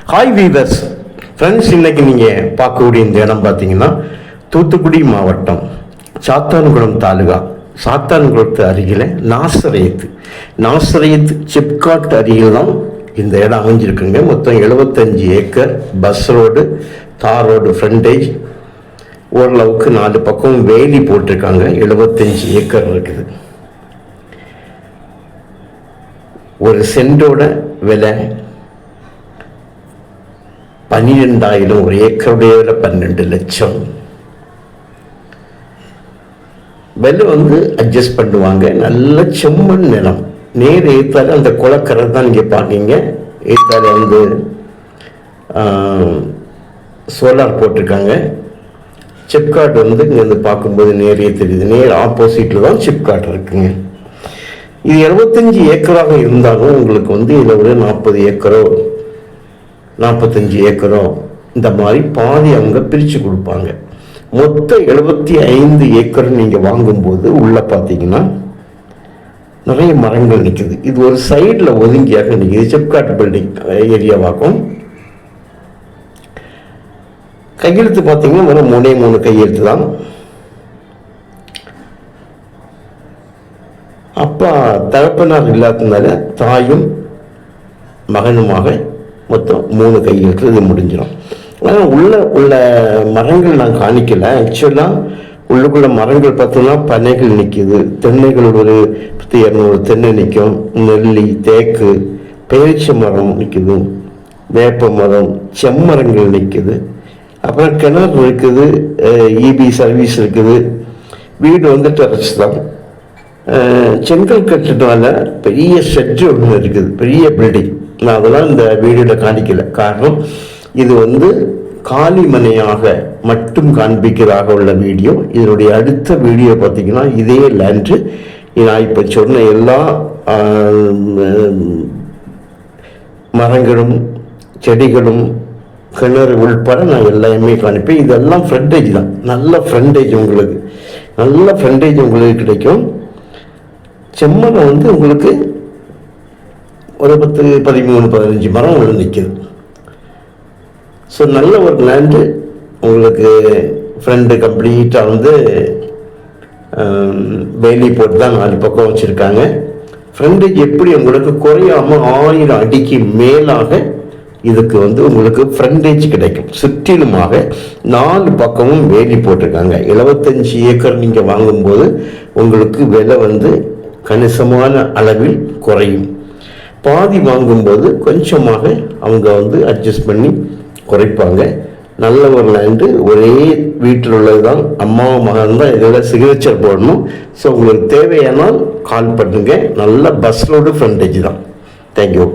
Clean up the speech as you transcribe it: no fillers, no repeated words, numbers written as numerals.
Hi viewers friends, இன்னைக்கு நீங்கள் பார்க்கக்கூடிய இந்த இடம் பார்த்தீங்கன்னா தூத்துக்குடி மாவட்டம் சாத்தான்குளம் தாலுகா, சாத்தான்குளத்து அருகில் நாசரேத் சிப்காட் அருகில் தான் இந்த இடம் அமைஞ்சிருக்குங்க. மொத்தம் 75 ஏக்கர், பஸ் ரோடு, தார் ரோடு ஃப்ரண்டேஜ், ஓரளவுக்கு 4 பக்கம் வேலி போட்டிருக்காங்க. 75 ஏக்கர் இருக்குது. ஒரு சென்டோட விலை 12,000, ஒரு ஏக்கருடைய விலை 12 லட்சம். விலை அட்ஜஸ்ட் பண்ணுவாங்க. நல்ல செம்மண் நிலம், நேர் ஏத்தால அந்த குளக்கரை தான் நீங்கள் பார்க்கீங்க. ஏத்தால சோலார் போட்டிருக்காங்க. சிப்காட் இங்கேருந்து பார்க்கும்போது நேரே தெரியுது. நேர் ஆப்போசிட்டில் தான் சிப்காட் இருக்குங்க. இது 75 ஏக்கராக இருந்தாலும் உங்களுக்கு இதில் ஒரு 40 ஏக்கரோ 45 ஏக்கரோ இந்த மாதிரி பாதி அவங்க பிரித்து கொடுப்பாங்க. மொத்தம் 75 ஏக்கர் நீங்கள் வாங்கும்போது உள்ளே பார்த்தீங்கன்னா நிறைய மரங்கள் நிற்குது. இது ஒரு சைடில் ஒதுங்கியாக நிற்குது. சிப்காட் பில்டிங் ஏரியாவாக்கும். கையெழுத்து பார்த்தீங்கன்னா ஒரு 3 கையெழுத்து தான். அப்பா தகப்பனார் இல்லாததுனால தாயும் மகனுமாக மொத்தம் 3 கையெழுத்து இது முடிஞ்சிடும். ஆனால் உள்ள மரங்கள் நான் காணிக்கல. ஆக்சுவலாக உள்ளுக்குள்ள மரங்கள் பார்த்தோம்னா பனைகள் நிற்கிது, தென்னைகள் ஒரு 200 தென்னை நிற்கும், நெல்லி, தேக்கு, பேரிச்சை மரம் நிற்குது, வேப்ப மரம், செம்மரங்கள் நிற்குது. அப்புறம் கிணறு இருக்குது, இபி சர்வீஸ் இருக்குது. வீடு டெரஸ் தான். செங்கல் கட்டினால பெரிய ஷெட்டு ஒன்று இருக்குது, பெரிய பில்டிங். நான் அதெல்லாம் இந்த வீடியோவில் காணிக்கல. காரணம் இது காலிமனையாக மட்டும் காண்பிக்கிறதாக உள்ள வீடியோ. இதனுடைய அடுத்த வீடியோ பார்த்தீங்கன்னா இதே லேண்டு நான் இப்போ சொன்ன எல்லா மரங்களும் செடிகளும் கிணறு உள்பட நான் எல்லாமே காணிப்பேன். இதெல்லாம் ஃப்ரண்டேஜ் தான். நல்ல ஃப்ரண்டேஜ் உங்களுக்கு கிடைக்கும். செம்மரம் உங்களுக்கு ஒரு 10, 13, 15 மரம் நிற்கிது. ஸோ நல்ல ஒரு லேண்டு உங்களுக்கு. ஃப்ரெண்டு கம்ப்ளீட்டாக வேலி போட்டு தான் 4 பக்கம் வச்சுருக்காங்க. ஃப்ரெண்டேஜ் எப்படி உங்களுக்கு குறையாமல் 1000 அடிக்கு மேலாக இதுக்கு உங்களுக்கு ஃப்ரண்டேஜ் கிடைக்கும். சுற்றிலுமாக 4 பக்கமும் வேலி போட்டிருக்காங்க. 75 ஏக்கர் நீங்கள் வாங்கும்போது உங்களுக்கு விலை கணிசமான அளவில் குறையும். பாதி வாங்கும்போது கொஞ்சமாக அவங்க அட்ஜஸ்ட் பண்ணி குறைப்பாங்க. நல்ல ஒரு லேண்டு, ஒரே வீட்டில் உள்ளது தான். அம்மாவும் மகன் தான் இதில் சிக்னேச்சர் போடணும். ஸோ உங்களுக்கு தேவையானால் கால் பண்ணுங்க. நல்ல பஸ் ரோடு ஃப்ரண்டேஜ் தான். தேங்க்யூ.